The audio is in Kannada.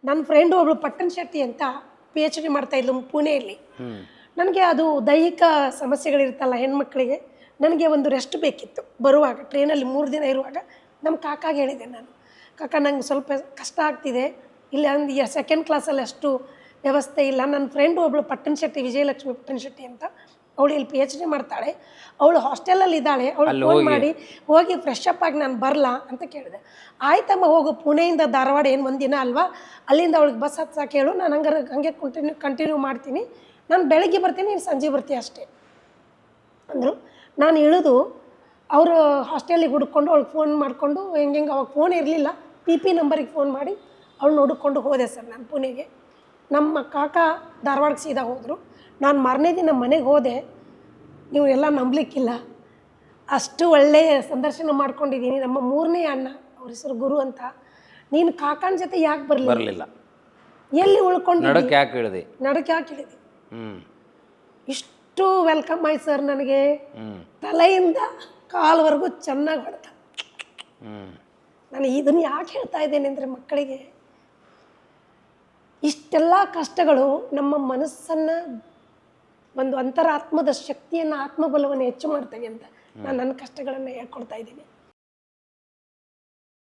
ನನ್ನ ಫ್ರೆಂಡು ಒಬ್ಳು ಪಟ್ಟಣ್ ಶೆಟ್ಟಿ ಅಂತ PhD ಮಾಡ್ತಾಯಿದ್ಲು ಪುಣೆಯಲ್ಲಿ. ನನಗೆ ಅದು ದೈಹಿಕ ಸಮಸ್ಯೆಗಳಿರುತ್ತಲ್ಲ ಹೆಣ್ಮಕ್ಳಿಗೆ, ನನಗೆ ಒಂದು ರೆಸ್ಟ್ ಬೇಕಿತ್ತು. ಬರುವಾಗ ಟ್ರೈನಲ್ಲಿ 3 ದಿನ ಇರುವಾಗ ನಮ್ಮ ಕಾಕಾಗೆ ಹೇಳಿದೆ ನಾನು, ಕಾಕ ನಂಗೆ ಸ್ವಲ್ಪ ಕಷ್ಟ ಆಗ್ತಿದೆ, ಇಲ್ಲಿ ಒಂದು ಸೆಕೆಂಡ್ ಕ್ಲಾಸಲ್ಲಿ ಅಷ್ಟು ವ್ಯವಸ್ಥೆ ಇಲ್ಲ. ನನ್ನ ಫ್ರೆಂಡು ಒಬ್ಬಳು ಪಟ್ಟಣ್ ಶೆಟ್ಟಿ, ವಿಜಯಲಕ್ಷ್ಮಿ ಪಟ್ಟಣ್ ಶೆಟ್ಟಿ ಅಂತ, ಅವಳು ಇಲ್ಲಿ PhD ಮಾಡ್ತಾಳೆ, ಅವಳು ಹಾಸ್ಟೆಲಲ್ಲಿ ಇದ್ದಾಳೆ, ಅವಳು ಫೋನ್ ಮಾಡಿ ಹೋಗಿ ಫ್ರೆಶ್ ಅಪ್ ಆಗಿ ನಾನು ಬರಲಾ ಅಂತ ಕೇಳಿದೆ. ಆಯ್ತಮ್ಮ ಹೋಗು, ಪುಣೆಯಿಂದ ಧಾರವಾಡ ಏನು ಒಂದಿನ ಅಲ್ವಾ, ಅಲ್ಲಿಂದ ಅವಳಿಗೆ ಬಸ್ ಹತ್ಸಕ್ಕೆ ಹೇಳು, ನಾನು ಹಂಗೆ ಕಂಟಿನ್ಯೂ ಮಾಡ್ತೀನಿ, ನಾನು ಬೆಳಗ್ಗೆ ಬರ್ತೀನಿ, ನೀನು ಸಂಜೆ ಬರ್ತೀಯ ಅಷ್ಟೇ ಅಂದರು. ನಾನು ಇಳಿದು ಅವರು ಹಾಸ್ಟೆಲಿಗೆ ಹುಡ್ಕೊಂಡು ಅವಳಿಗೆ ಫೋನ್ ಮಾಡಿಕೊಂಡು ಹೆಂಗೆ ಅವಾಗ ಫೋನ್ ಇರಲಿಲ್ಲ, PP ನಂಬರಿಗೆ ಫೋನ್ ಮಾಡಿ ಅವಳು ಹುಡುಕೊಂಡು ಹೋದೆ ಸರ್ ನಾನು ಪುಣೆಗೆ. ನಮ್ಮ ಕಾಕ ಧಾರವಾಡಕ್ಕೆ ಸೀದಾ ಹೋದರು. ನಾನು ಮಾರನೇ ದಿನ ಮನೆಗೆ ಹೋದೆ. ನೀವು ಎಲ್ಲ ನಂಬಲಿಕ್ಕಿಲ್ಲ, ಅಷ್ಟು ಒಳ್ಳೆಯ ಸಂದರ್ಶನ ಮಾಡ್ಕೊಂಡಿದ್ದೀನಿ. ನಮ್ಮ 3ನೇ ಅಣ್ಣ, ಅವ್ರ ಹೆಸರು ಗುರು ಅಂತ. ನೀನು ಕಾಕನ ಜೊತೆ ಯಾಕೆ ಬರಲಿಲ್ಲ, ಎಲ್ಲಿ ಉಳ್ಕೊಂಡು ನಡಕ್ಕೆ ಯಾಕೆ ಹೇಳಿದೆ, ಇಷ್ಟು ವೆಲ್ಕಮ್ ಆಯ್ತು ಸರ್. ನನಗೆ ತಲೆಯಿಂದ ಕಾಲವರೆಗೂ ಚೆನ್ನಾಗಿ ಹೊಡೆದ. ನಾನು ಇದನ್ನು ಯಾಕೆ ಹೇಳ್ತಾ ಇದ್ದೇನೆ ಅಂದರೆ, ಮಕ್ಕಳಿಗೆ ಇಷ್ಟೆಲ್ಲ ಕಷ್ಟಗಳು ನಮ್ಮ ಮನಸ್ಸನ್ನು, ಒಂದು ಅಂತರಾತ್ಮದ ಶಕ್ತಿಯನ್ನು, ಆತ್ಮಬಲವನ್ನು ಹೆಚ್ಚು ಮಾಡ್ತವೆ ಅಂತ ನಾನು ನನ್ನ ಕಷ್ಟಗಳನ್ನು ಹೇಳ್ಕೊಡ್ತಾ ಇದ್ದೀನಿ.